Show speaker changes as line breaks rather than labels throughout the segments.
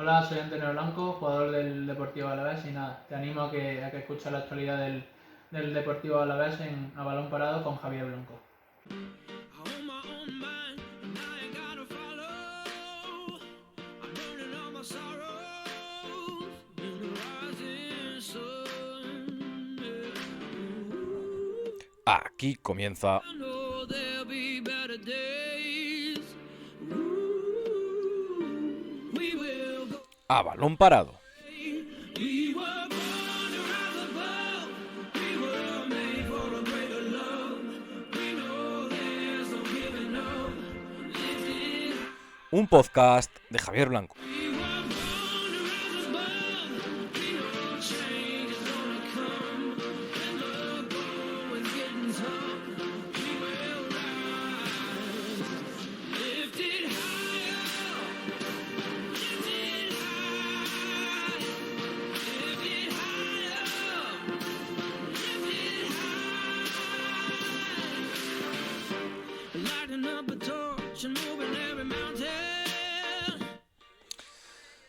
Hola, soy Antonio Blanco, jugador del Deportivo Alavés y nada, te animo a que escuches la actualidad del Deportivo Alavés A Balón Parado con Javier Blanco.
Aquí comienza A Balón Parado. Un podcast de Javier Blanco.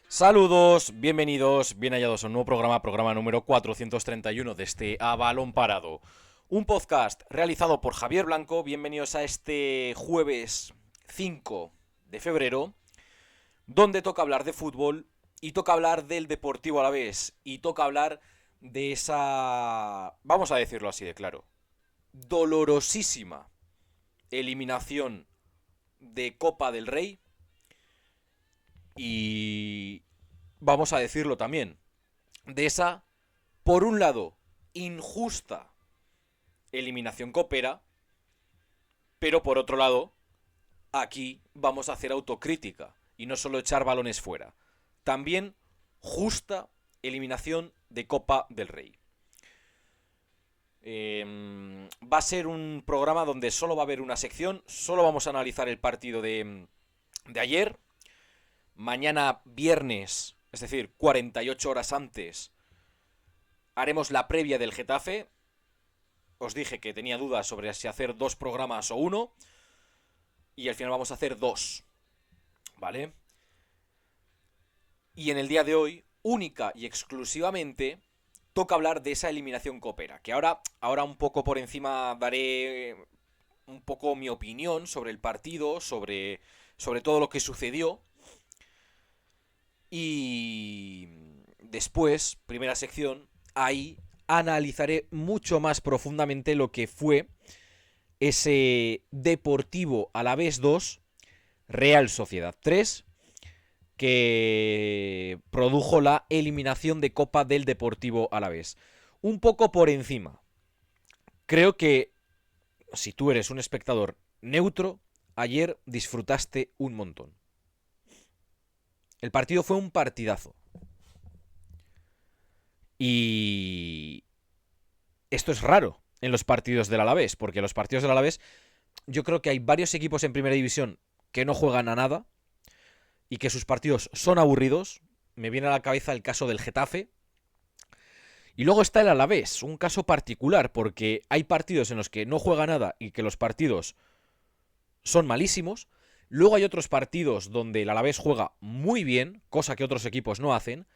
Saludos, bienvenidos, bien hallados a un nuevo programa número 431 de este A Balón Parado. Un podcast realizado por Javier Blanco. Bienvenidos a este jueves 5 de febrero, donde toca hablar de fútbol y toca hablar del Deportivo Alavés y toca hablar de esa, vamos a decirlo así de claro, dolorosísima eliminación de Copa del Rey. Y vamos a decirlo también, de esa, por un lado, injusta eliminación copera, pero por otro lado, aquí vamos a hacer autocrítica y no solo echar balones fuera. También justa eliminación de Copa del Rey. Va a ser un programa donde solo va a haber una sección, solo vamos a analizar el partido de ayer. Mañana viernes, es decir, 48 horas antes, haremos la previa del Getafe. Os dije que tenía dudas sobre si hacer 2 programas o 1. Y al final vamos a hacer 2. ¿Vale? Y en el día de hoy, única y exclusivamente, toca hablar de esa eliminación copera. Que ahora un poco por encima daré un poco mi opinión sobre el partido, sobre todo lo que sucedió. Y después, primera sección, ahí analizaré mucho más profundamente lo que fue ese Deportivo Alavés 2, Real Sociedad 3, que produjo la eliminación de Copa del Deportivo Alavés. Un poco por encima. Creo que si tú eres un espectador neutro, ayer disfrutaste un montón. El partido fue un partidazo. Y esto es raro en los partidos del Alavés, porque los partidos del Alavés, yo creo que hay varios equipos en primera división que no juegan a nada y que sus partidos son aburridos. Me viene a la cabeza el caso del Getafe. Y luego está el Alavés, un caso particular, porque hay partidos en los que no juega nada y que los partidos son malísimos. Luego hay otros partidos donde el Alavés juega muy bien, cosa que otros equipos no hacen.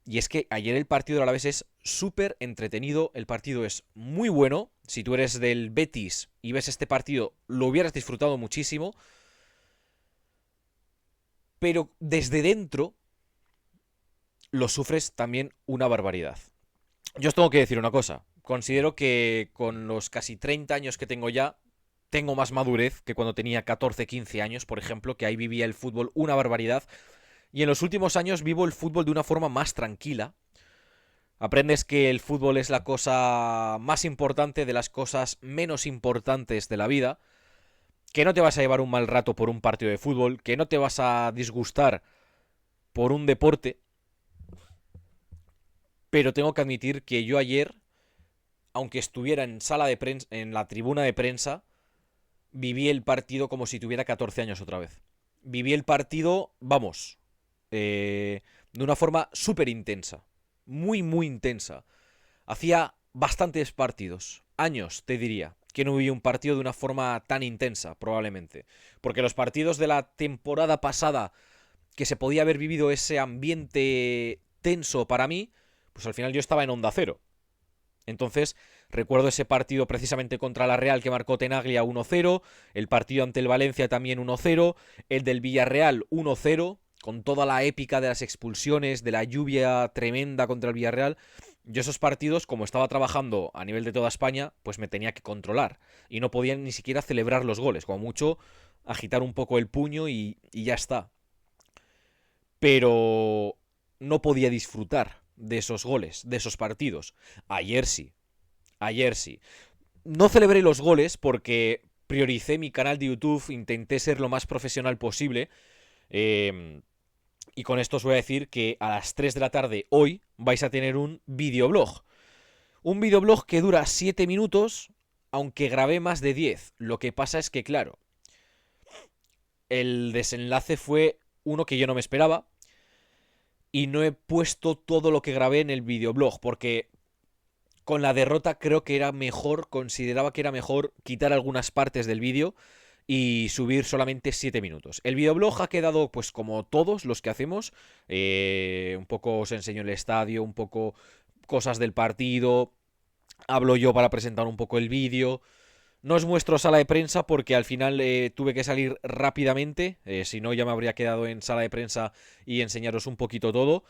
Y es que ayer el partido del Alavés es súper entretenido, el partido es muy bueno. Si tú eres del Betis y ves este partido, lo hubieras disfrutado muchísimo. Pero desde dentro lo sufres también una barbaridad. Yo os tengo que decir una cosa. Considero que con los casi 30 años que tengo ya, tengo más madurez que cuando tenía 14, 15 años, por ejemplo, que ahí vivía el fútbol una barbaridad. Y en los últimos años vivo el fútbol de una forma más tranquila. Aprendes que el fútbol es la cosa más importante de las cosas menos importantes de la vida. Que no te vas a llevar un mal rato por un partido de fútbol. Que no te vas a disgustar por un deporte. Pero tengo que admitir que yo ayer, aunque estuviera en sala de prensa, en la tribuna de prensa, viví el partido como si tuviera 14 años otra vez. Viví el partido, vamos, de una forma súper intensa. Muy, muy intensa. Hacía bastantes partidos, años, te diría, que no viví un partido de una forma tan intensa, probablemente. Porque los partidos de la temporada pasada que se podía haber vivido ese ambiente tenso para mí, pues al final yo estaba en Onda Cero. Entonces, recuerdo ese partido precisamente contra la Real que marcó Tenaglia 1-0, el partido ante el Valencia también 1-0, el del Villarreal 1-0, con toda la épica de las expulsiones, de la lluvia tremenda contra el Villarreal. Yo esos partidos, como estaba trabajando a nivel de toda España, pues me tenía que controlar. Y no podía ni siquiera celebrar los goles, como mucho agitar un poco el puño y ya está. Pero no podía disfrutar de esos goles, de esos partidos. Ayer sí, ayer sí. No celebré los goles porque prioricé mi canal de YouTube, intenté ser lo más profesional posible. Y con esto os voy a decir que a las 3 de la tarde hoy vais a tener un videoblog. Un videoblog que dura 7 minutos, aunque grabé más de 10. Lo que pasa es que, claro, el desenlace fue uno que yo no me esperaba. Y no he puesto todo lo que grabé en el videoblog, porque con la derrota creo que era mejor, consideraba que era mejor quitar algunas partes del vídeo y subir solamente 7 minutos. El videoblog ha quedado, pues como todos los que hacemos, un poco os enseño el estadio, un poco cosas del partido, hablo yo para presentar un poco el vídeo. No os muestro sala de prensa porque al final tuve que salir rápidamente, si no ya me habría quedado en sala de prensa y enseñaros un poquito todo.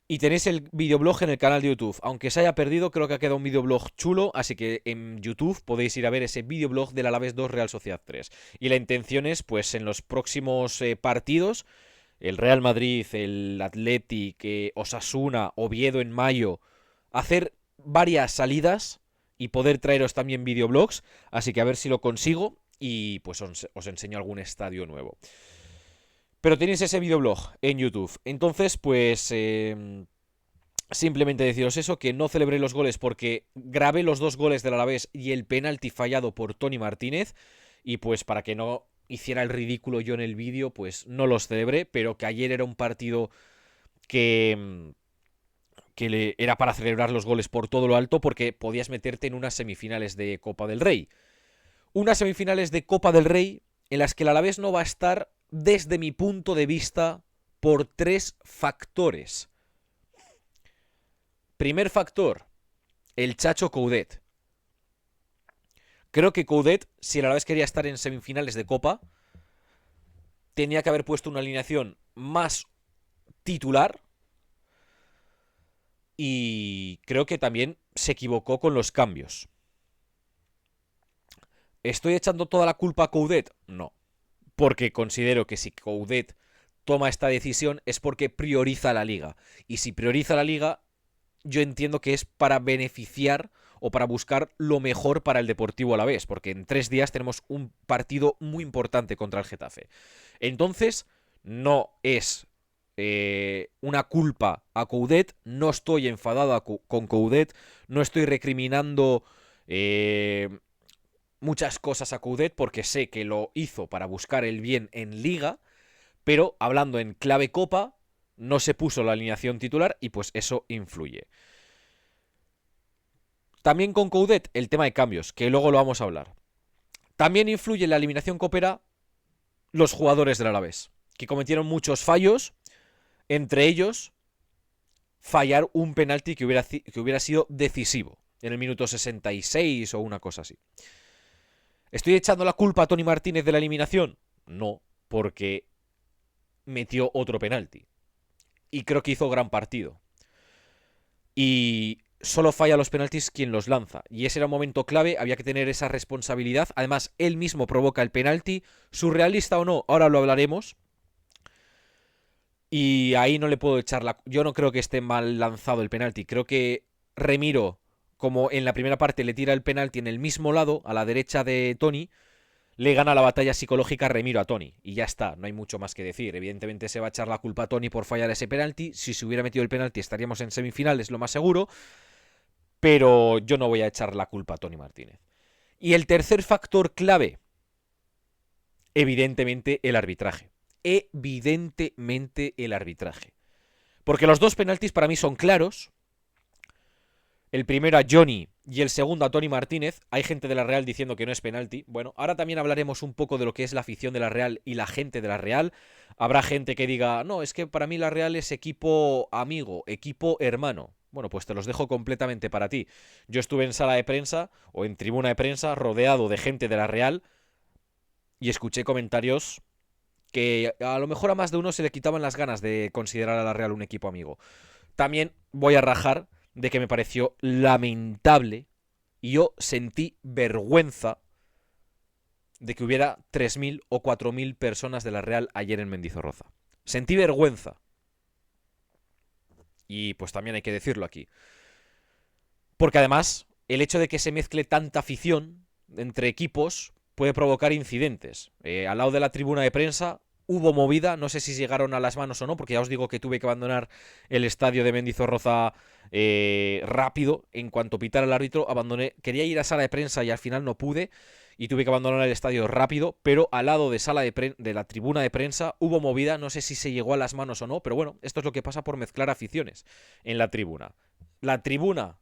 Y tenéis el videoblog en el canal de YouTube. Aunque se haya perdido, creo que ha quedado un videoblog chulo, así que en YouTube podéis ir a ver ese videoblog del Alavés 2 Real Sociedad 3. Y la intención es, pues en los próximos partidos, el Real Madrid, el Athletic, Osasuna, Oviedo en mayo, hacer varias salidas y poder traeros también videoblogs, así que a ver si lo consigo y pues os enseño algún estadio nuevo. Pero tenéis ese videoblog en YouTube. Entonces, pues simplemente deciros eso, que no celebré los goles porque grabé los 2 goles del Alavés y el penalti fallado por Toni Martínez. Y pues para que no hiciera el ridículo yo en el vídeo, pues no los celebré, pero que ayer era un partido que era para celebrar los goles por todo lo alto porque podías meterte en unas semifinales de Copa del Rey. Unas semifinales de Copa del Rey en las que el Alavés no va a estar, desde mi punto de vista, por 3 factores. Primer factor, el Chacho Coudet. Creo que Coudet, si el Alavés quería estar en semifinales de Copa, tenía que haber puesto una alineación más titular. Y creo que también se equivocó con los cambios. ¿Estoy echando toda la culpa a Coudet? No. Porque considero que si Coudet toma esta decisión es porque prioriza la liga. Y si prioriza la liga, yo entiendo que es para beneficiar o para buscar lo mejor para el Deportivo Alavés. Porque en 3 días tenemos un partido muy importante contra el Getafe. Entonces, no es una culpa a Coudet, no estoy enfadado con Coudet, no estoy recriminando muchas cosas a Coudet porque sé que lo hizo para buscar el bien en Liga, pero hablando en clave Copa, no se puso la alineación titular y pues eso influye. También con Coudet el tema de cambios, que luego lo vamos a hablar. También influye en la eliminación copera los jugadores del Alavés, que cometieron muchos fallos. Entre ellos, fallar un penalti que hubiera sido decisivo en el minuto 66 o una cosa así. ¿Estoy echando la culpa a Toni Martínez de la eliminación? No, porque metió otro penalti. Y creo que hizo gran partido. Y solo falla los penaltis quien los lanza. Y ese era un momento clave, había que tener esa responsabilidad. Además, él mismo provoca el penalti. Surrealista o no, ahora lo hablaremos. Y ahí no le puedo echar la... Yo no creo que esté mal lanzado el penalti. Creo que Remiro, como en la primera parte le tira el penalti en el mismo lado, a la derecha de Toni, le gana la batalla psicológica Remiro a Toni. Y ya está, no hay mucho más que decir. Evidentemente se va a echar la culpa a Toni por fallar ese penalti. Si se hubiera metido el penalti estaríamos en semifinales, lo más seguro. Pero yo no voy a echar la culpa a Toni Martínez. Y el tercer factor clave, evidentemente el arbitraje. Evidentemente el arbitraje. Porque los 2 penaltis para mí son claros. El primero a Johnny y el segundo a Tony Martínez. Hay gente de la Real diciendo que no es penalti. Bueno, ahora también hablaremos un poco de lo que es la afición de la Real y la gente de la Real. Habrá gente que diga, no, es que para mí la Real es equipo amigo, equipo hermano. Bueno, pues te los dejo completamente para ti. Yo estuve en sala de prensa o en tribuna de prensa rodeado de gente de la Real y escuché comentarios que a lo mejor a más de uno se le quitaban las ganas de considerar a la Real un equipo amigo. También voy a rajar de que me pareció lamentable y yo sentí vergüenza de que hubiera 3.000 o 4.000 personas de la Real ayer en Mendizorroza. Sentí vergüenza. Y pues también hay que decirlo aquí. Porque además, el hecho de que se mezcle tanta afición entre equipos puede provocar incidentes. Al lado de la tribuna de prensa hubo movida, no sé si llegaron a las manos o no, porque ya os digo que tuve que abandonar el estadio de Mendizorroza rápido. En cuanto pitara el árbitro, abandoné. Quería ir a sala de prensa y al final no pude. Y tuve que abandonar el estadio rápido, pero al lado de la tribuna de prensa hubo movida, no sé si se llegó a las manos o no, pero bueno, esto es lo que pasa por mezclar aficiones en la tribuna. La tribuna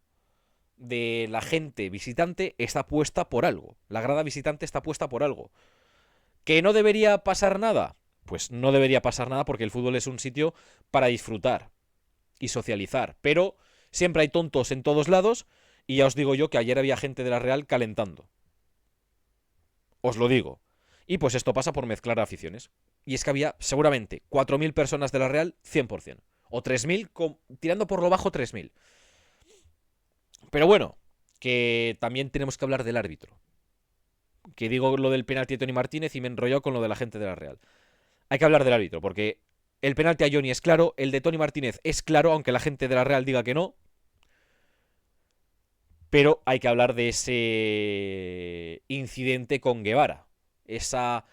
de la gente visitante está puesta por algo. La grada visitante está puesta por algo. ¿Que no debería pasar nada? Pues no debería pasar nada porque el fútbol es un sitio para disfrutar y socializar. Pero siempre hay tontos en todos lados y ya os digo yo que ayer había gente de la Real calentando. Os lo digo. Y pues esto pasa por mezclar aficiones. Y es que había seguramente 4.000 personas de la Real 100%. O 3.000, tirando por lo bajo 3.000. Pero bueno, que también tenemos que hablar del árbitro. Que digo lo del penalti de Tony Martínez y me enrolló con lo de la gente de la Real. Hay que hablar del árbitro, porque el penalti a Johnny es claro, el de Tony Martínez es claro, aunque la gente de la Real diga que no. Pero hay que hablar de ese incidente con Guevara. Esa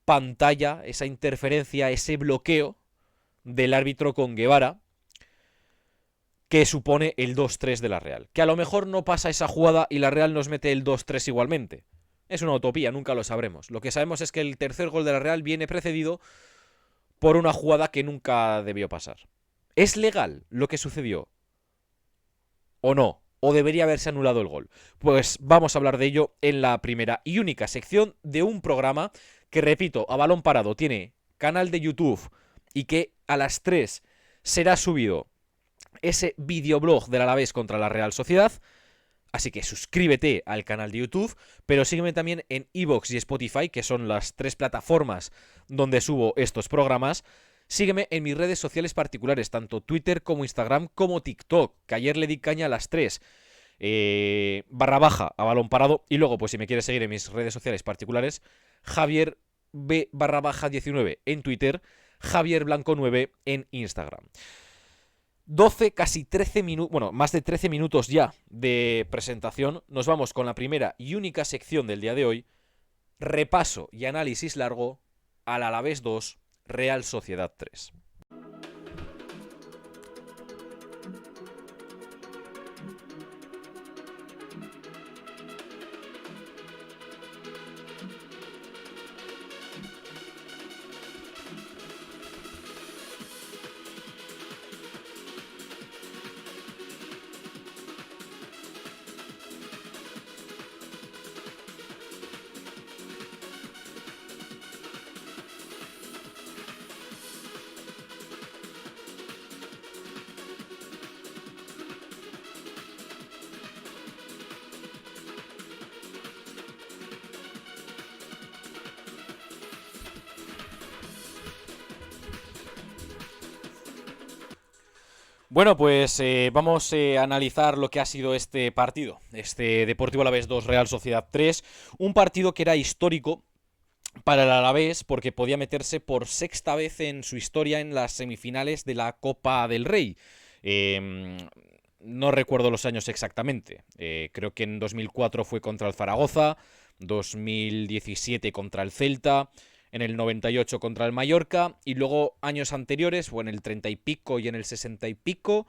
pantalla, esa interferencia, ese bloqueo del árbitro con Guevara que supone el 2-3 de la Real. Que a lo mejor no pasa esa jugada y la Real nos mete el 2-3 igualmente. Es una utopía, nunca lo sabremos. Lo que sabemos es que el tercer gol de la Real viene precedido por una jugada que nunca debió pasar. ¿Es legal lo que sucedió? ¿O no? ¿O debería haberse anulado el gol? Pues vamos a hablar de ello en la primera y única sección de un programa que, repito, a balón parado tiene canal de YouTube y que a las 3 será subido ese videoblog del Alavés contra la Real Sociedad. Así que suscríbete al canal de YouTube, pero sígueme también en iVoox y Spotify, que son las 3 plataformas donde subo estos programas. Sígueme en mis redes sociales particulares, tanto Twitter como Instagram como TikTok, que ayer le di caña a las 3. _a balón parado. Y luego, pues si me quieres seguir en mis redes sociales particulares, Javier B_19 en Twitter, Javier Blanco 9 en Instagram. 12, casi 13 minutos, bueno, más de 13 minutos ya de presentación. Nos vamos con la primera y única sección del día de hoy. Repaso y análisis largo al Alavés 2, Real Sociedad 3. Bueno, pues vamos a analizar lo que ha sido este partido, este Deportivo Alavés 2, Real Sociedad 3, un partido que era histórico para el Alavés porque podía meterse por sexta vez en su historia en las semifinales de la Copa del Rey. No recuerdo los años exactamente, creo que en 2004 fue contra el Zaragoza, 2017 contra el Celta, en el 98 contra el Mallorca y luego años anteriores, o en el 30 y pico y en el 60 y pico,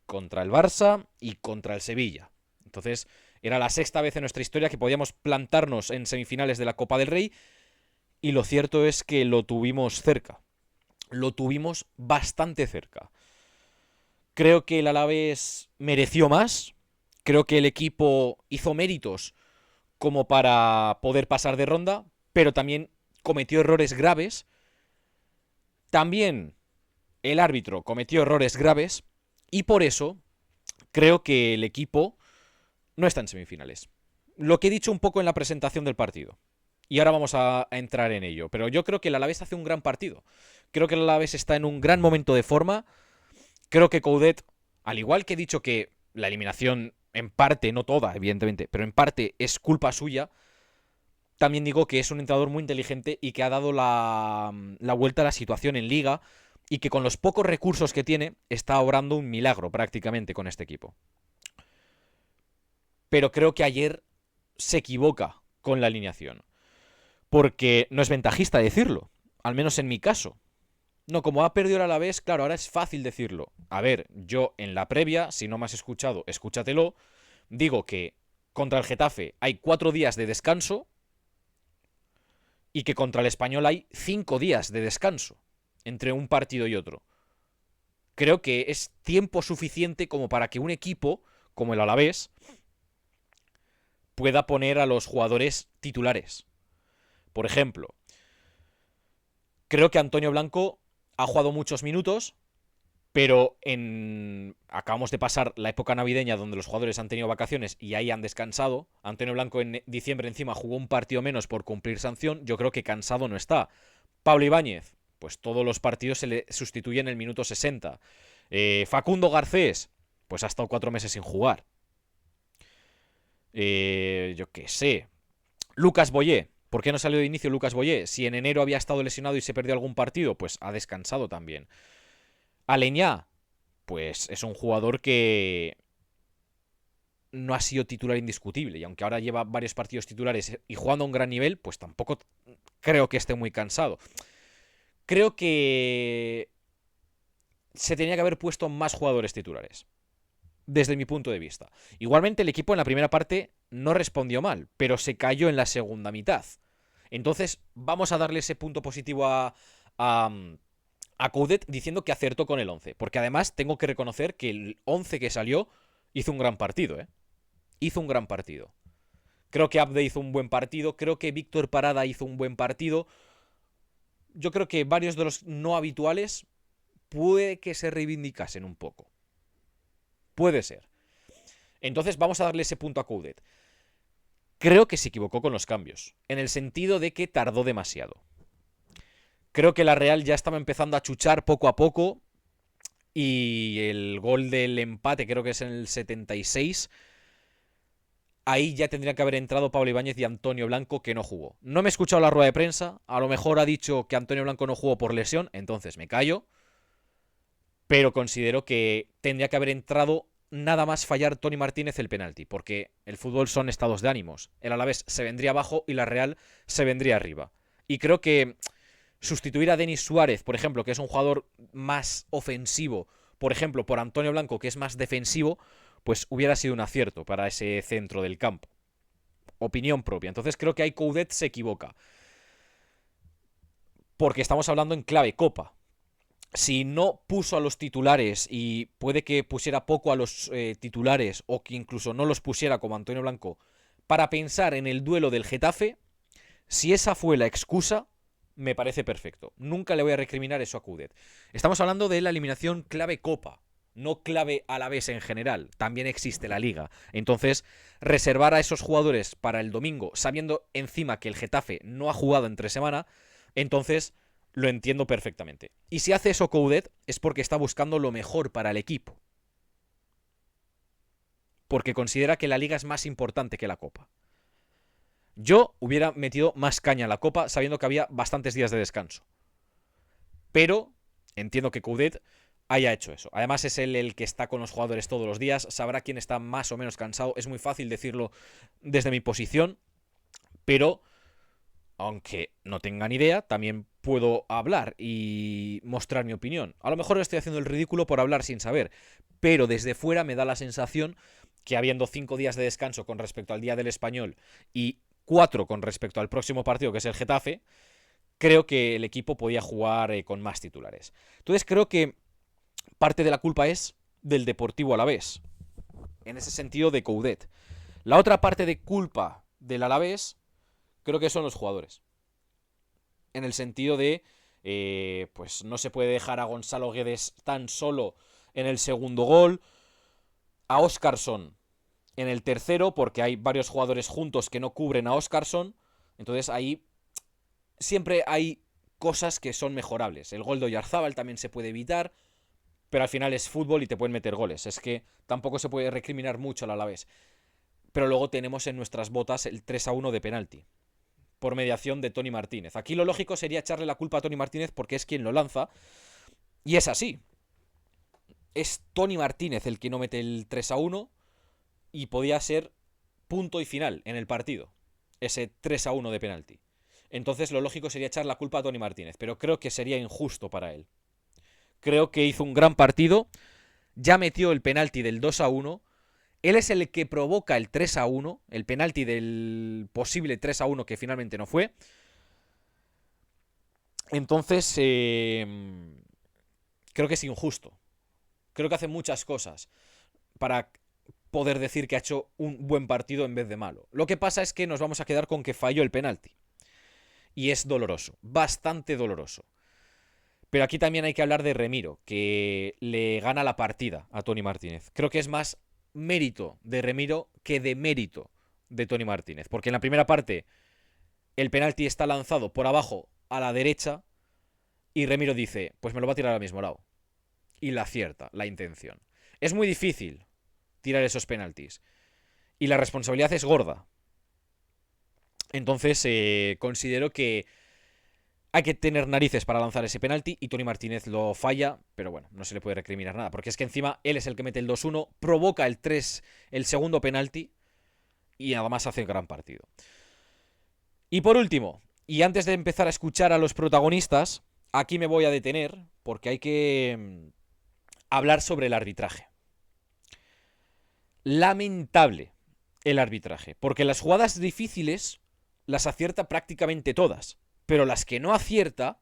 contra el Barça y contra el Sevilla. Entonces era la sexta vez en nuestra historia que podíamos plantarnos en semifinales de la Copa del Rey y lo cierto es que lo tuvimos cerca. Lo tuvimos bastante cerca. Creo que el Alavés mereció más. Creo que el equipo hizo méritos como para poder pasar de ronda, pero también cometió errores graves. También el árbitro cometió errores graves y por eso creo que el equipo no está en semifinales. Lo que he dicho un poco en la presentación del partido. Y ahora vamos a entrar en ello. Pero yo creo que el Alavés hace un gran partido. Creo que el Alavés está en un gran momento de forma. Creo que Coudet, al igual que he dicho que la eliminación, en parte, no toda, evidentemente, pero en parte es culpa suya, también digo que es un entrenador muy inteligente y que ha dado la vuelta a la situación en Liga y que con los pocos recursos que tiene está obrando un milagro prácticamente con este equipo. Pero creo que ayer se equivoca con la alineación. Porque no es ventajista decirlo, al menos en mi caso. No, como ha perdido el Alavés, claro, ahora es fácil decirlo. A ver, yo en la previa, si no me has escuchado, escúchatelo, digo que contra el Getafe hay 4 días de descanso y que contra el Español hay 5 días de descanso entre un partido y otro. Creo que es tiempo suficiente como para que un equipo, como el Alavés, pueda poner a los jugadores titulares. Por ejemplo, creo que Antonio Blanco ha jugado muchos minutos, pero acabamos de pasar la época navideña donde los jugadores han tenido vacaciones y ahí han descansado. Antonio Blanco en diciembre encima jugó un partido menos por cumplir sanción. Yo creo que cansado no está. Pablo Ibáñez, pues todos los partidos se le sustituyen en el minuto 60. Facundo Garcés, pues ha estado 4 meses sin jugar. Yo qué sé. Lucas Boyé. ¿Por qué no salió de inicio Lucas Boyé? Si en enero había estado lesionado y se perdió algún partido, pues ha descansado también. Aleñá, pues es un jugador que no ha sido titular indiscutible. Y aunque ahora lleva varios partidos titulares y jugando a un gran nivel, pues tampoco creo que esté muy cansado. Creo que se tenía que haber puesto más jugadores titulares, desde mi punto de vista. Igualmente el equipo en la primera parte no respondió mal, pero se cayó en la segunda mitad. Entonces vamos a darle ese punto positivo a Coudet diciendo que acertó con el 11. Porque además tengo que reconocer que el 11 que salió hizo un gran partido, ¿eh? Hizo un gran partido. Creo que Abde hizo un buen partido. Creo que Víctor Parada hizo un buen partido. Yo creo que varios de los no habituales puede que se reivindicasen un poco. Puede ser. Entonces vamos a darle ese punto a Coudet. Creo que se equivocó con los cambios, en el sentido de que tardó demasiado. Creo que la Real ya estaba empezando a chuchar poco a poco y el gol del empate creo que es en el 76. Ahí ya tendría que haber entrado Pablo Ibáñez y Antonio Blanco, que no jugó. No me he escuchado la rueda de prensa, a lo mejor ha dicho que Antonio Blanco no jugó por lesión, entonces me callo. Pero considero que tendría que haber entrado nada más fallar Toni Martínez el penalti, porque el fútbol son estados de ánimos. El Alavés se vendría abajo y la Real se vendría arriba. Y creo que sustituir a Denis Suárez, por ejemplo, que es un jugador más ofensivo, por ejemplo, por Antonio Blanco, que es más defensivo, pues hubiera sido un acierto para ese centro del campo. Opinión propia. Entonces creo que ahí Coudet se equivoca. Porque estamos hablando en clave Copa. Si no puso a los titulares y puede que pusiera poco a los titulares o que incluso no los pusiera como Antonio Blanco para pensar en el duelo del Getafe, si esa fue la excusa, me parece perfecto. Nunca le voy a recriminar eso a Coudet. Estamos hablando de la eliminación clave Copa, no clave Alavés en general. También existe la Liga. Entonces, reservar a esos jugadores para el domingo, sabiendo encima que el Getafe no ha jugado entre semana, entonces lo entiendo perfectamente. Y si hace eso Coudet es porque está buscando lo mejor para el equipo. Porque considera que la Liga es más importante que la Copa. Yo hubiera metido más caña a la Copa sabiendo que había bastantes días de descanso. Pero entiendo que Coudet haya hecho eso. Además es él el que está con los jugadores todos los días, sabrá quién está más o menos cansado. Es muy fácil decirlo desde mi posición, pero aunque no tenga ni idea, también puedo hablar y mostrar mi opinión. A lo mejor estoy haciendo el ridículo por hablar sin saber, pero desde fuera me da la sensación que habiendo 5 días de descanso con respecto al día del Español y 4 con respecto al próximo partido, que es el Getafe, creo que el equipo podía jugar con más titulares. Entonces creo que parte de la culpa es del Deportivo Alavés. en ese sentido de Coudet. La otra parte de culpa del Alavés creo que son los jugadores. En el sentido de, pues no se puede dejar a Gonzalo Guedes tan solo en el segundo gol, a Óscarson en el tercero, porque hay varios jugadores juntos que no cubren a Óscarson. Entonces ahí siempre hay cosas que son mejorables. El gol de Oyarzábal también se puede evitar, pero al final es fútbol y te pueden meter goles. Es que tampoco se puede recriminar mucho al Alavés. Pero luego tenemos en nuestras botas el 3-1 de penalti, por mediación de Toni Martínez. Aquí lo lógico sería echarle la culpa a Toni Martínez porque es quien lo lanza. Y es así. Es Toni Martínez el que no mete el 3-1 y podía ser punto y final en el partido. Ese 3-1 de penalti. Entonces lo lógico sería echar la culpa a Toni Martínez, pero creo que sería injusto para él. Creo que hizo un gran partido, ya metió el penalti del 2-1. Él es el que provoca el 3-1, el penalti del posible 3-1 que finalmente no fue. Entonces, creo que es injusto. Creo que hace muchas cosas para poder decir que ha hecho un buen partido en vez de malo. Lo que pasa es que nos vamos a quedar con que falló el penalti. Y es doloroso, bastante doloroso. Pero aquí también hay que hablar de Remiro, que le gana la partida a Toni Martínez. Creo que es más mérito de Remiro que de mérito de Toni Martínez. Porque en la primera parte el penalti está lanzado por abajo a la derecha y Remiro dice, pues me lo va a tirar al mismo lado. Y la acierta, la intención. Es muy difícil tirar esos penaltis. Y la responsabilidad es gorda. Entonces considero que hay que tener narices para lanzar ese penalti y Toni Martínez lo falla, pero bueno, no se le puede recriminar nada, porque es que encima él es el que mete el 2-1, provoca el segundo penalti y nada más hace el gran partido. Y por último, y antes de empezar a escuchar a los protagonistas, aquí me voy a detener porque hay que hablar sobre el arbitraje. Lamentable el arbitraje, porque las jugadas difíciles las acierta prácticamente todas, pero las que no acierta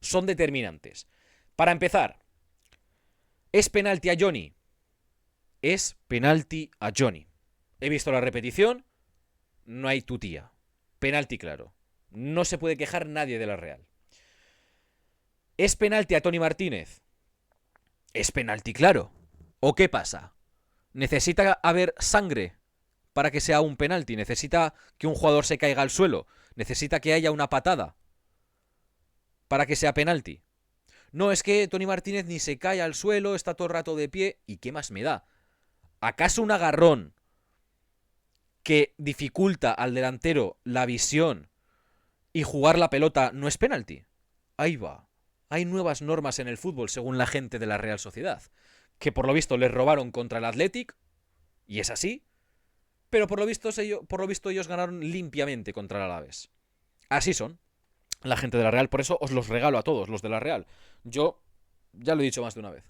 son determinantes. Para empezar, ¿es penalti a Johnny? Es penalti a Johnny. He visto la repetición, no hay tutía. Penalti claro. No se puede quejar nadie de la Real. ¿Es penalti a Toni Martínez? Es penalti claro. ¿O qué pasa? ¿Necesita haber sangre para que sea un penalti? ¿Necesita que un jugador se caiga al suelo? ¿Necesita que haya una patada para que sea penalti? No, es que Toni Martínez ni se cae al suelo, está todo el rato de pie. ¿Y qué más me da? ¿Acaso un agarrón que dificulta al delantero la visión y jugar la pelota no es penalti? Ahí va. Hay nuevas normas en el fútbol según la gente de la Real Sociedad, que por lo visto les robaron contra el Athletic, y es así, pero por lo visto ellos ganaron limpiamente contra el Alavés. Así son la gente de la Real, por eso os los regalo a todos los de la Real. Yo ya lo he dicho más de una vez.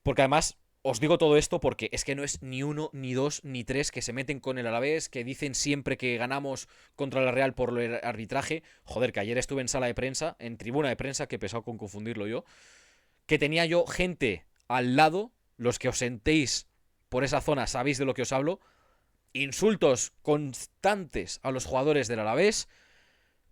Porque además os digo todo esto porque es que no es ni uno, ni dos, ni tres que se meten con el Alavés, que dicen siempre que ganamos contra la Real por el arbitraje. Joder, que ayer estuve en sala de prensa, en tribuna de prensa, que he pesado con confundirlo yo, que tenía yo gente al lado, los que os sentéis por esa zona sabéis de lo que os hablo, insultos constantes a los jugadores del Alavés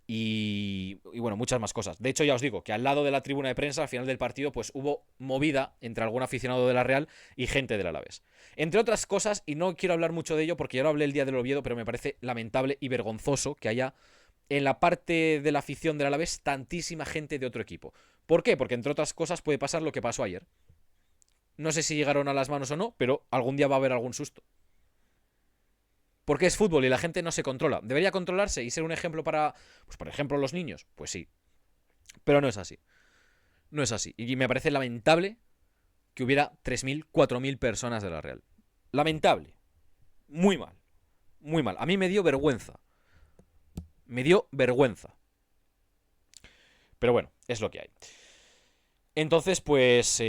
y bueno, muchas más cosas. De hecho, ya os digo que al lado de la tribuna de prensa, al final del partido, pues hubo movida entre algún aficionado de la Real y gente del Alavés. Entre otras cosas, y no quiero hablar mucho de ello porque ya lo hablé el día del Oviedo, pero me parece lamentable y vergonzoso que haya en la parte de la afición del Alavés tantísima gente de otro equipo. ¿Por qué? Porque entre otras cosas puede pasar lo que pasó ayer. No sé si llegaron a las manos o no, pero algún día va a haber algún susto. Porque es fútbol y la gente no se controla. ¿Debería controlarse y ser un ejemplo para, pues por ejemplo, los niños? Pues sí. Pero no es así. No es así. Y me parece lamentable que hubiera 3.000, 4.000 personas de la Real. Lamentable. Muy mal. Muy mal. A mí me dio vergüenza. Me dio vergüenza. Pero bueno, es lo que hay. Entonces, pues...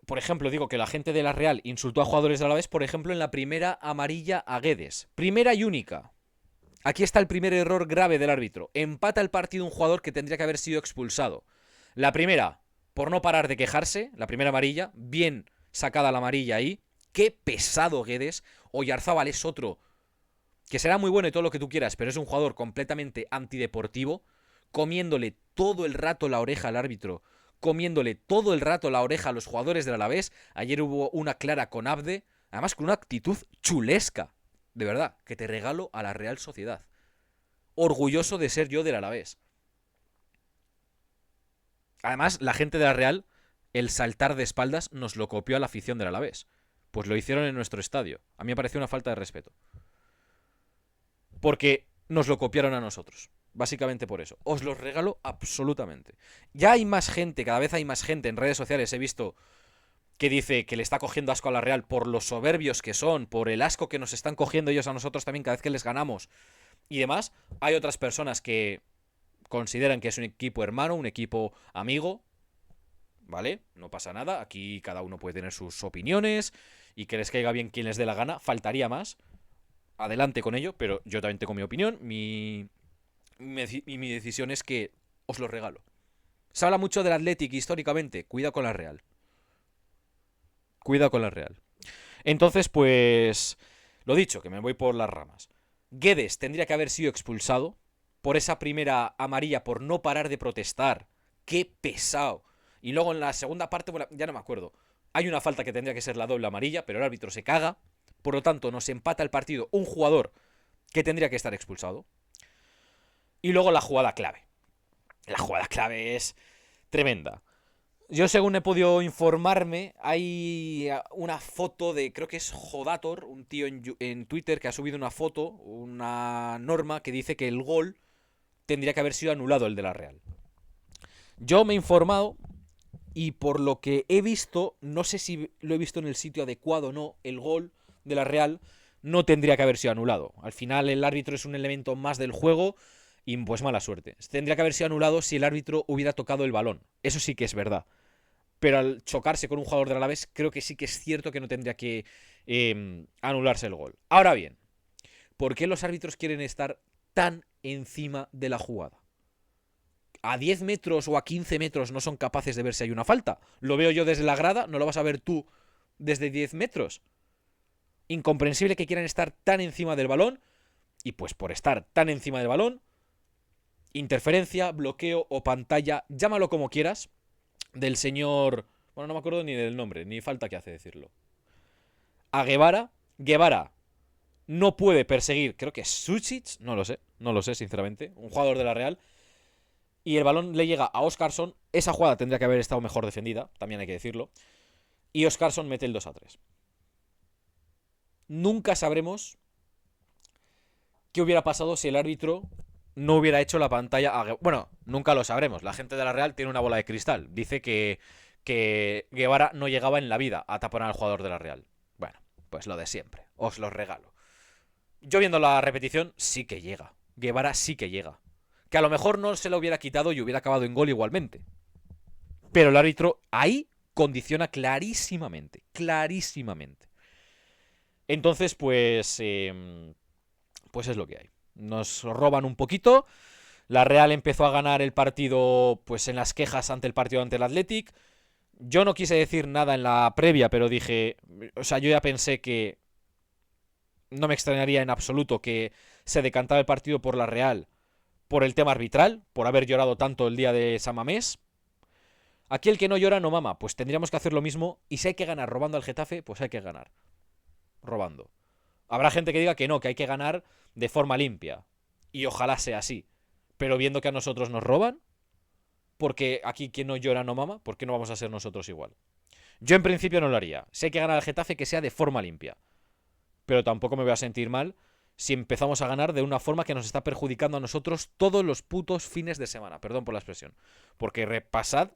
por ejemplo, digo que la gente de la Real insultó a jugadores de Alavés, por ejemplo, en la primera amarilla a Guedes. Primera y única. Aquí está el primer error grave del árbitro. Empata el partido un jugador que tendría que haber sido expulsado. La primera, por no parar de quejarse, la primera amarilla, bien sacada la amarilla ahí. Qué pesado Guedes. Oyarzábal es otro que será muy bueno y todo lo que tú quieras, pero es un jugador completamente antideportivo, comiéndole todo el rato la oreja al árbitro, comiéndole todo el rato la oreja a los jugadores del Alavés. Ayer hubo una clara con Abde, además con una actitud chulesca, de verdad, que te regalo a la Real Sociedad. Orgulloso de ser yo del Alavés. Además, la gente de la Real, el saltar de espaldas, nos lo copió a la afición del Alavés. Pues lo hicieron en nuestro estadio. A mí me pareció una falta de respeto. Porque nos lo copiaron a nosotros. Básicamente por eso. Os los regalo absolutamente. Ya hay más gente, cada vez hay más gente en redes sociales. He visto que dice que le está cogiendo asco a la Real por los soberbios que son, por el asco que nos están cogiendo ellos a nosotros también cada vez que les ganamos y demás. Hay otras personas que consideran que es un equipo hermano, un equipo amigo. ¿Vale? No pasa nada. Aquí cada uno puede tener sus opiniones y que les caiga bien quien les dé la gana. Faltaría más. Adelante con ello, pero yo también tengo mi opinión. Mi decisión es que os lo regalo. Se habla mucho del Athletic históricamente. Cuida con la Real. Cuida con la Real. Entonces, pues... Lo dicho, que me voy por las ramas. Guedes tendría que haber sido expulsado por esa primera amarilla, por no parar de protestar. ¡Qué pesado! Y luego en la segunda parte, bueno, ya no me acuerdo. Hay una falta que tendría que ser la doble amarilla, pero el árbitro se caga. Por lo tanto, nos empata el partido un jugador que tendría que estar expulsado. Y luego la jugada clave. La jugada clave es tremenda. Yo, según he podido informarme, hay una foto de, creo que es Jodator, un tío en Twitter que ha subido una foto, una norma que dice que el gol tendría que haber sido anulado, el de la Real. Yo me he informado y por lo que he visto, no sé si lo he visto en el sitio adecuado o no, el gol de la Real no tendría que haber sido anulado. Al final el árbitro es un elemento más del juego y pues mala suerte. Tendría que haber sido anulado si el árbitro hubiera tocado el balón. Eso sí que es verdad. Pero al chocarse con un jugador del Alavés, creo que sí que es cierto que no tendría que anularse el gol. Ahora bien, ¿por qué los árbitros quieren estar tan encima de la jugada? A 10 metros o a 15 metros no son capaces de ver si hay una falta. Lo veo yo desde la grada, ¿no lo vas a ver tú desde 10 metros? Incomprensible que quieran estar tan encima del balón. Y pues por estar tan encima del balón, interferencia, bloqueo o pantalla, llámalo como quieras, del señor... Bueno, no me acuerdo ni del nombre, ni falta que hace decirlo. A Guevara. Guevara no puede perseguir, creo que es Sucic, no lo sé sinceramente, un jugador de la Real. Y el balón le llega a Óscarson. Esa jugada tendría que haber estado mejor defendida, también hay que decirlo. Y Óscarson mete el 2-3. Nunca sabremos qué hubiera pasado si el árbitro no hubiera hecho la pantalla a... Bueno, nunca lo sabremos. La gente de la Real tiene una bola de cristal. Dice que Guevara no llegaba en la vida a taponar al jugador de la Real. Bueno, pues lo de siempre. Os lo regalo. Yo viendo la repetición, sí que llega. Guevara sí que llega. Que a lo mejor no se lo hubiera quitado y hubiera acabado en gol igualmente. Pero el árbitro ahí condiciona clarísimamente. Clarísimamente. Entonces, pues es lo que hay. Nos roban un poquito. La Real empezó a ganar el partido pues en las quejas ante el partido ante el Athletic. Yo no quise decir nada en la previa, pero dije... O sea, yo ya pensé que no me extrañaría en absoluto que se decantara el partido por la Real por el tema arbitral, por haber llorado tanto el día de San Mamés. Aquí el que no llora no mama. Pues tendríamos que hacer lo mismo. Y si hay que ganar robando al Getafe, pues hay que ganar robando. Habrá gente que diga que no, que hay que ganar de forma limpia. Y ojalá sea así. Pero viendo que a nosotros nos roban, porque aquí quien no llora no mama, ¿por qué no vamos a ser nosotros igual? Yo en principio no lo haría. Si hay que ganar al Getafe, que sea de forma limpia. Pero tampoco me voy a sentir mal si empezamos a ganar de una forma que nos está perjudicando a nosotros todos los putos fines de semana. Perdón por la expresión. Porque repasad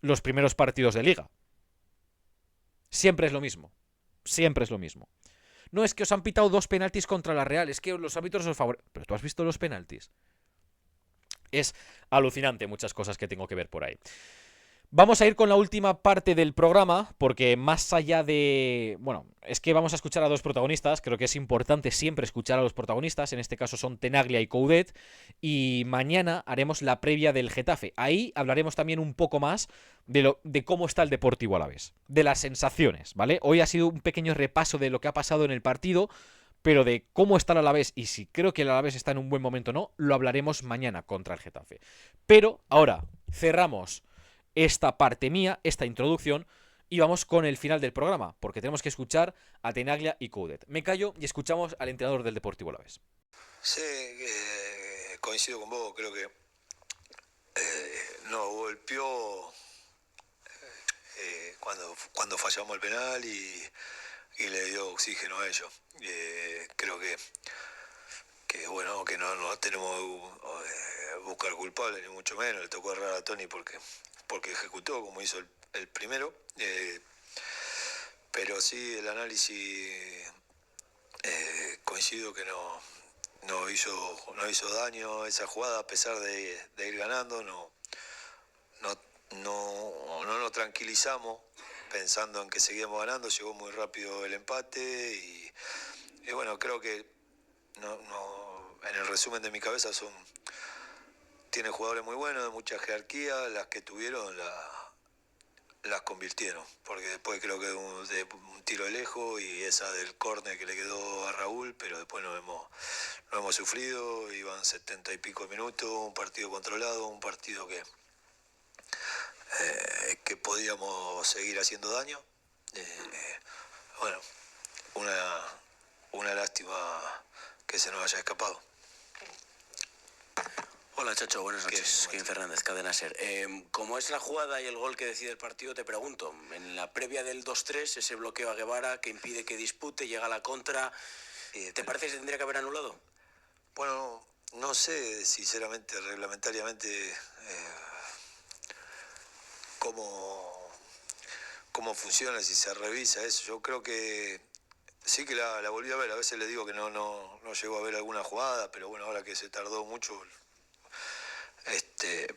los primeros partidos de Liga. Siempre es lo mismo. Siempre es lo mismo. No es que os han pitado 2 penaltis contra la Real, es que los árbitros os favorecen. Pero tú has visto los penaltis. Es alucinante muchas cosas que tengo que ver por ahí. Vamos a ir con la última parte del programa, porque más allá de... Bueno, es que vamos a escuchar a dos protagonistas, creo que es importante siempre escuchar a los protagonistas, en este caso son Tenaglia y Coudet, y mañana haremos la previa del Getafe. Ahí hablaremos también un poco más de cómo está el Deportivo Alavés, de las sensaciones, ¿vale? Hoy ha sido un pequeño repaso de lo que ha pasado en el partido, pero de cómo está el Alavés y si creo que el Alavés está en un buen momento o no, lo hablaremos mañana contra el Getafe. Pero ahora cerramos esta parte mía, esta introducción, y vamos con el final del programa, porque tenemos que escuchar a Tenaglia y Coudet. Me callo y escuchamos al entrenador del Deportivo Alavés.
Sí, coincido con vos, creo que nos golpeó cuando fallamos el penal y le dio oxígeno a ellos. Creo que bueno, que no tenemos buscar culpables, ni mucho menos. Le tocó errar a Tony porque ejecutó como hizo el primero. Pero sí, el análisis coincido que no hizo daño esa jugada, a pesar de ir ganando. No nos tranquilizamos pensando en que seguíamos ganando. Llegó muy rápido el empate y bueno, creo que en el resumen de mi cabeza tiene jugadores muy buenos, de mucha jerarquía. Las que tuvieron las convirtieron, porque después creo que de un tiro de lejos y esa del córner que le quedó a Raúl, pero después no hemos sufrido. Iban 70 y pico minutos, un partido controlado, un partido que podíamos seguir haciendo daño. Bueno, una lástima que se nos haya escapado.
Hola Chacho, buenas noches. Kevin Fernández, Cadena Ser. Como es la jugada y el gol que decide el partido, te pregunto, en la previa del 2-3, ese bloqueo a Guevara que impide que dispute, llega a la contra, ¿te parece que se tendría que haber anulado?
Bueno, no sé sinceramente reglamentariamente cómo funciona, si se revisa eso. Yo creo que sí, que la volví a ver. A veces le digo que no llegó a ver alguna jugada, pero bueno, ahora que se tardó mucho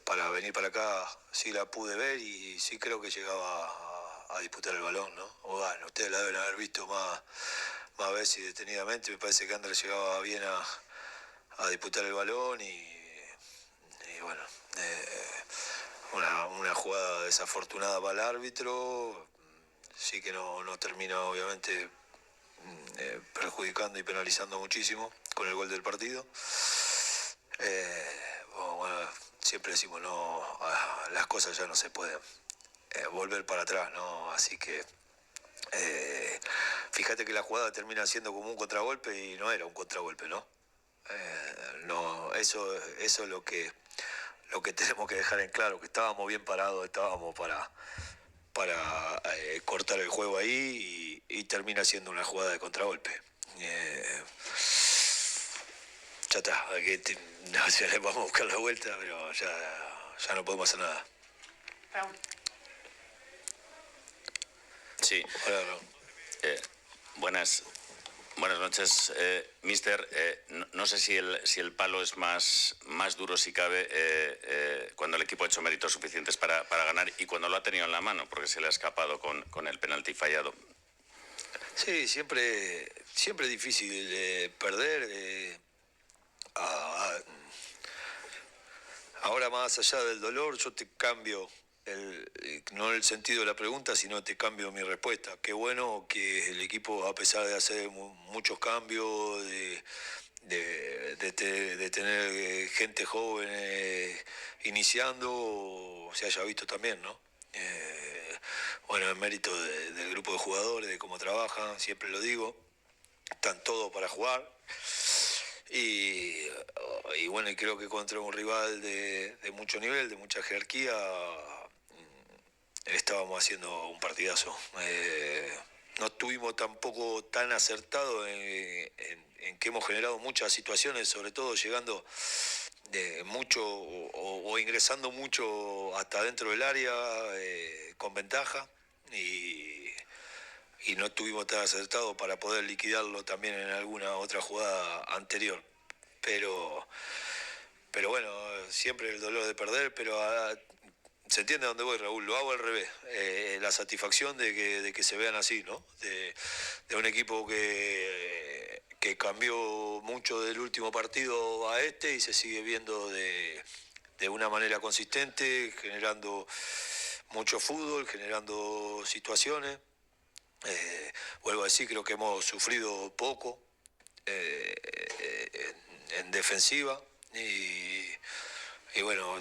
para venir para acá, sí la pude ver y sí creo que llegaba a disputar el balón, ¿no? O bueno, ustedes la deben haber visto más veces y detenidamente. Me parece que Andrés llegaba bien a disputar el balón y bueno, una jugada desafortunada para el árbitro. Sí que no termina obviamente perjudicando y penalizando muchísimo con el gol del partido. Bueno, siempre decimos, las cosas ya no se pueden volver para atrás, ¿no? Así que fíjate que la jugada termina siendo como un contragolpe y no era un contragolpe, ¿no? Eso es lo que tenemos que dejar en claro, que estábamos bien parados, estábamos para cortar el juego ahí y termina siendo una jugada de contragolpe. Ya está, ya le vamos a buscar la vuelta, pero ya no podemos hacer nada.
Sí.
Hola, no.
Buenas noches, mister. No sé si el palo es más duro, si cabe, cuando el equipo ha hecho méritos suficientes para ganar y cuando lo ha tenido en la mano, porque se le ha escapado con el penalti fallado.
Sí, siempre es difícil perder. Ahora, más allá del dolor, yo te cambio no el sentido de la pregunta, sino te cambio mi respuesta. Qué bueno que el equipo, a pesar de hacer muchos cambios, de tener gente joven iniciando, se haya visto también, ¿no? Bueno, en mérito del grupo de jugadores, de cómo trabajan, siempre lo digo, están todos para jugar. Y bueno, y creo que contra un rival de mucho nivel, de mucha jerarquía, estábamos haciendo un partidazo. No estuvimos tampoco tan acertados en que hemos generado muchas situaciones, sobre todo llegando mucho o ingresando mucho hasta dentro del área con ventaja y no estuvimos tan acertados para poder liquidarlo también en alguna otra jugada anterior. Pero bueno, siempre el dolor de perder, pero se entiende a dónde voy, Raúl, lo hago al revés. La satisfacción de que se vean así, ¿no? De un equipo que cambió mucho del último partido a este y se sigue viendo de una manera consistente, generando mucho fútbol, generando situaciones. Vuelvo a decir, creo que hemos sufrido poco en defensiva y bueno,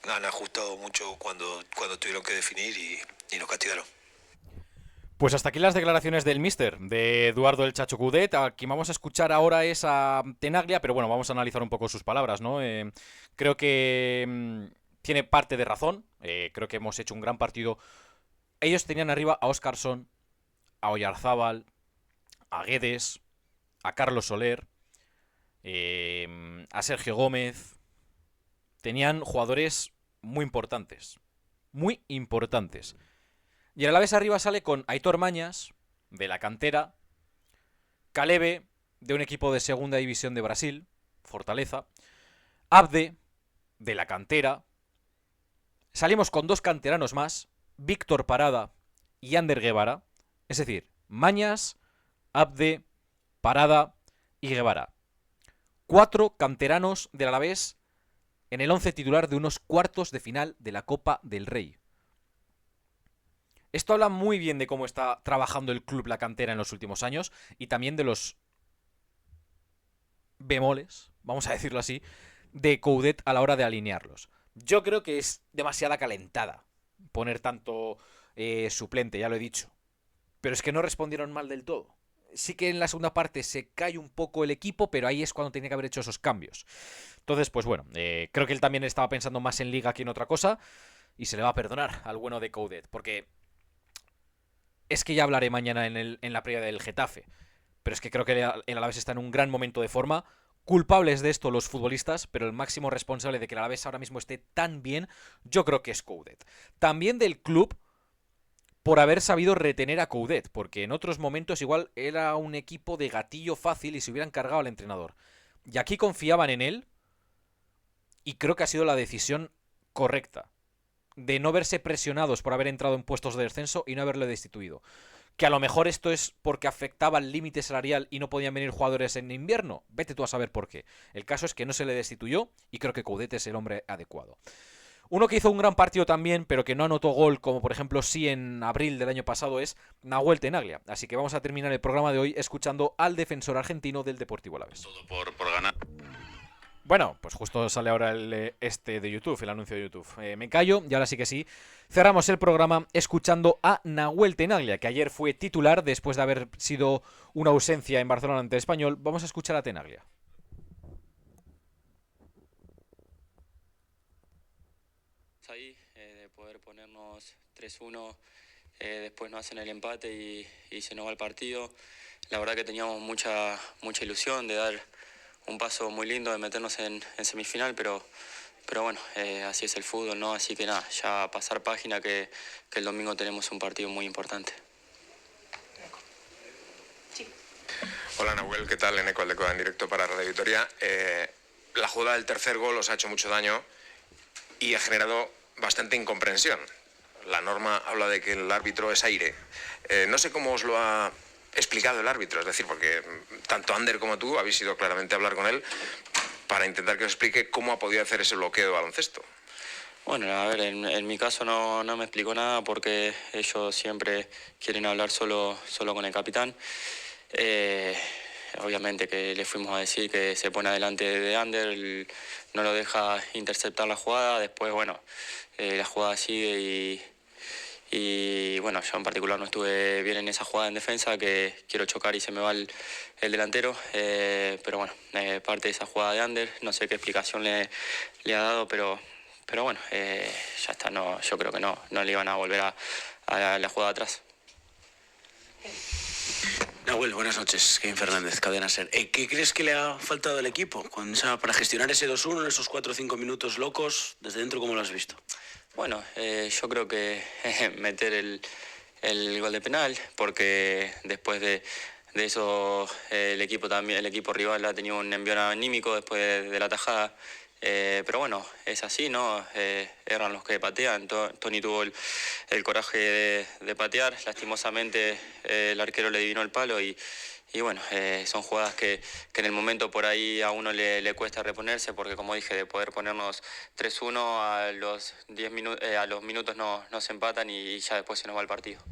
han ajustado mucho cuando tuvieron que definir y nos castigaron.
Pues hasta aquí las declaraciones del míster, de Eduardo el Chacho Coudet. A quien vamos a escuchar ahora es a Tenaglia, pero bueno, vamos a analizar un poco sus palabras, ¿no? Creo que tiene parte de razón. Creo que hemos hecho un gran partido. Ellos tenían arriba a Óscarson, a Oyarzábal, a Guedes, a Carlos Soler, a Sergio Gómez. Tenían jugadores muy importantes. Muy importantes. Y el Alavés arriba sale con Aitor Mañas, de la cantera, Calebe, de un equipo de segunda división de Brasil, Fortaleza, Abde, de la cantera. Salimos con 2 canteranos más, Víctor Parada y Ander Guevara. Es decir, Mañas, Abde, Parada y Guevara. 4 canteranos del Alavés en el 11 titular de unos cuartos de final de la Copa del Rey. Esto habla muy bien de cómo está trabajando el club la cantera en los últimos años y también de los bemoles, vamos a decirlo así, de Coudet a la hora de alinearlos. Yo creo que es demasiada calentada poner tanto suplente, ya lo he dicho. Pero es que no respondieron mal del todo. Sí que en la segunda parte se cae un poco el equipo, pero ahí es cuando tenía que haber hecho esos cambios. Entonces, pues bueno, creo que él también estaba pensando más en Liga que en otra cosa y se le va a perdonar al bueno de Coudet, porque es que ya hablaré mañana en la previa del Getafe, pero es que creo que el Alavés está en un gran momento de forma. Culpables de esto los futbolistas, pero el máximo responsable de que el Alavés ahora mismo esté tan bien, yo creo que es Coudet. También del club por haber sabido retener a Coudet, porque en otros momentos igual era un equipo de gatillo fácil y se hubieran cargado al entrenador. Y aquí confiaban en él y creo que ha sido la decisión correcta de no verse presionados por haber entrado en puestos de descenso y no haberle destituido. Que a lo mejor esto es porque afectaba el límite salarial y no podían venir jugadores en invierno. Vete tú a saber por qué. El caso es que no se le destituyó y creo que Coudet es el hombre adecuado. Uno que hizo un gran partido también, pero que no anotó gol, como por ejemplo sí en abril del año pasado, es Nahuel Tenaglia. Así que vamos a terminar el programa de hoy escuchando al defensor argentino del Deportivo Alavés.
Todo por ganar.
Bueno, pues justo sale ahora el de YouTube, el anuncio de YouTube. Me callo y ahora sí que sí. Cerramos el programa escuchando a Nahuel Tenaglia, que ayer fue titular después de haber sido una ausencia en Barcelona ante el Español. Vamos a escuchar a Tenaglia.
Ahí, de poder ponernos 3-1, después nos hacen el empate y se nos va el partido. La verdad que teníamos mucha ilusión de dar un paso muy lindo, de meternos en semifinal, pero bueno, así es el fútbol, ¿no? Así que nada, ya pasar página que el domingo tenemos un partido muy importante.
Sí. Hola Nahuel, ¿qué tal? Eneco Aldecoa en directo para Radio Vitoria. La jugada del tercer gol os ha hecho mucho daño y ha generado bastante incomprensión. La norma habla de que el árbitro es aire. No sé cómo os lo ha explicado el árbitro, es decir, porque tanto Ander como tú habéis ido claramente a hablar con él para intentar que os explique cómo ha podido hacer ese bloqueo de baloncesto.
Bueno, a ver, en mi caso no me explicó nada porque ellos siempre quieren hablar solo con el capitán. Obviamente que le fuimos a decir que se pone adelante de Ander, no lo deja interceptar la jugada, después, bueno, la jugada sigue y bueno, yo en particular no estuve bien en esa jugada en defensa, que quiero chocar y se me va el delantero, pero bueno, parte de esa jugada de Ander, no sé qué explicación le ha dado, pero bueno, ya está, no, yo creo que no le iban a volver a la jugada atrás.
Nahuel, buenas noches. Kevin Fernández, Cadena SER. ¿Qué crees que le ha faltado al equipo para gestionar ese 2-1 en esos 4 o 5 minutos locos? Desde dentro, ¿cómo lo has visto?
Bueno, yo creo que meter el gol de penal, porque después de eso el equipo rival ha tenido un envión anímico después de la tajada. Pero bueno, es así, ¿no? Erran los que patean. Tony tuvo el coraje de patear. Lastimosamente el arquero le adivinó el palo y bueno, son jugadas que en el momento por ahí a uno le cuesta reponerse, porque como dije, de poder ponernos 3-1 a los 10 a los minutos nos empatan y ya después se nos va el partido.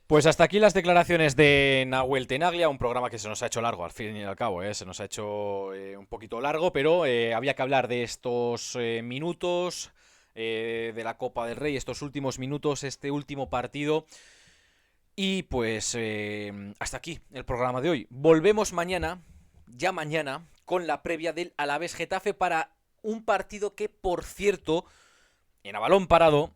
Pues hasta aquí las declaraciones de Nahuel Tenaglia, un programa que se nos ha hecho largo, al fin y al cabo, se nos ha hecho un poquito largo, pero había que hablar de estos minutos de la Copa del Rey, estos últimos minutos, este último partido. Y pues hasta aquí el programa de hoy. Volvemos mañana, ya mañana, con la previa del Alavés Getafe para un partido que, por cierto, en A Balón Parado,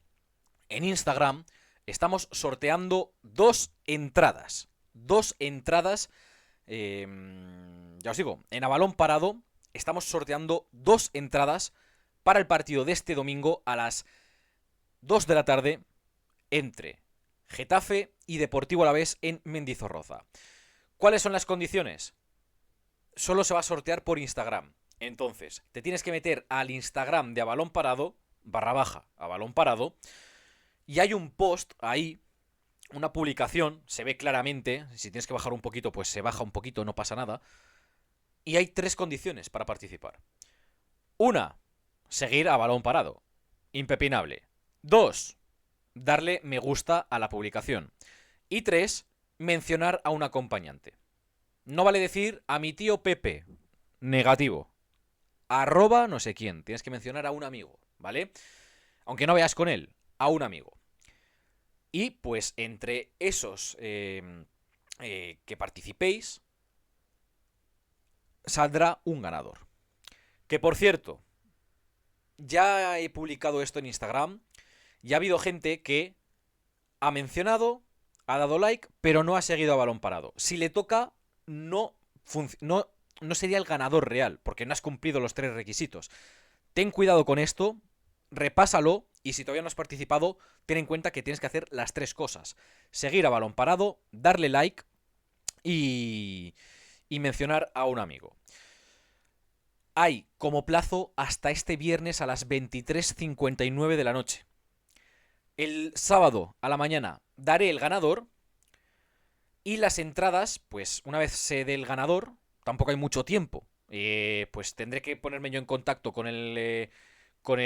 en Instagram, estamos sorteando 2 entradas. 2 entradas, ya os digo, en A Balón Parado estamos sorteando 2 entradas para el partido de este domingo a las 2 de la tarde entre Getafe y Deportivo Alavés en Mendizorroza. ¿Cuáles son las condiciones? Solo se va a sortear por Instagram. Entonces, te tienes que meter al Instagram de A Balón Parado, / A Balón Parado, y hay un post ahí, una publicación, se ve claramente, si tienes que bajar un poquito, pues se baja un poquito, no pasa nada. Y hay 3 condiciones para participar. 1, seguir A Balón Parado, impepinable. 2, darle me gusta a la publicación. Y 3, mencionar a un acompañante. No vale decir a mi tío Pepe, negativo. @ no sé quién, tienes que mencionar a un amigo, ¿vale? Aunque no veas con él, a un amigo. Y pues entre esos que participéis, saldrá un ganador. Que por cierto, ya he publicado esto en Instagram. Y ha habido gente que ha mencionado, ha dado like, pero no ha seguido A Balón Parado. Si le toca, no sería el ganador real, porque no has cumplido los 3 requisitos. Ten cuidado con esto, repásalo, y si todavía no has participado, ten en cuenta que tienes que hacer las 3 cosas. Seguir A Balón Parado, darle like y mencionar a un amigo. Hay como plazo hasta este viernes a las 23:59 de la noche. El sábado a la mañana daré el ganador y las entradas, pues una vez se dé el ganador, tampoco hay mucho tiempo, pues tendré que ponerme yo en contacto con el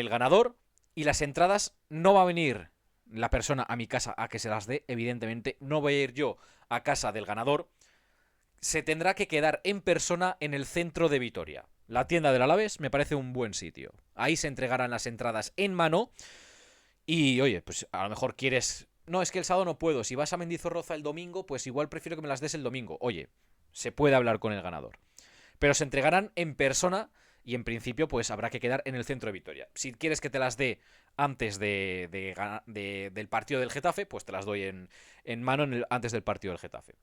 ganador y las entradas no va a venir la persona a mi casa a que se las dé, evidentemente, no voy a ir yo a casa del ganador, se tendrá que quedar en persona en el centro de Vitoria. La tienda del Alavés me parece un buen sitio. Ahí se entregarán las entradas en mano. Y oye, pues a lo mejor quieres... No, es que el sábado no puedo. Si vas a Mendizorroza el domingo, pues igual prefiero que me las des el domingo. Oye, se puede hablar con el ganador. Pero se entregarán en persona y en principio pues habrá que quedar en el centro de Vitoria. Si quieres que te las dé antes del partido del Getafe, pues te las doy en mano antes del partido del Getafe.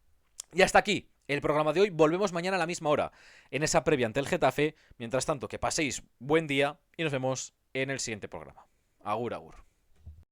Y hasta aquí el programa de hoy. Volvemos mañana a la misma hora en esa previa ante el Getafe. Mientras tanto, que paséis buen día y nos vemos en el siguiente programa. Agur, agur.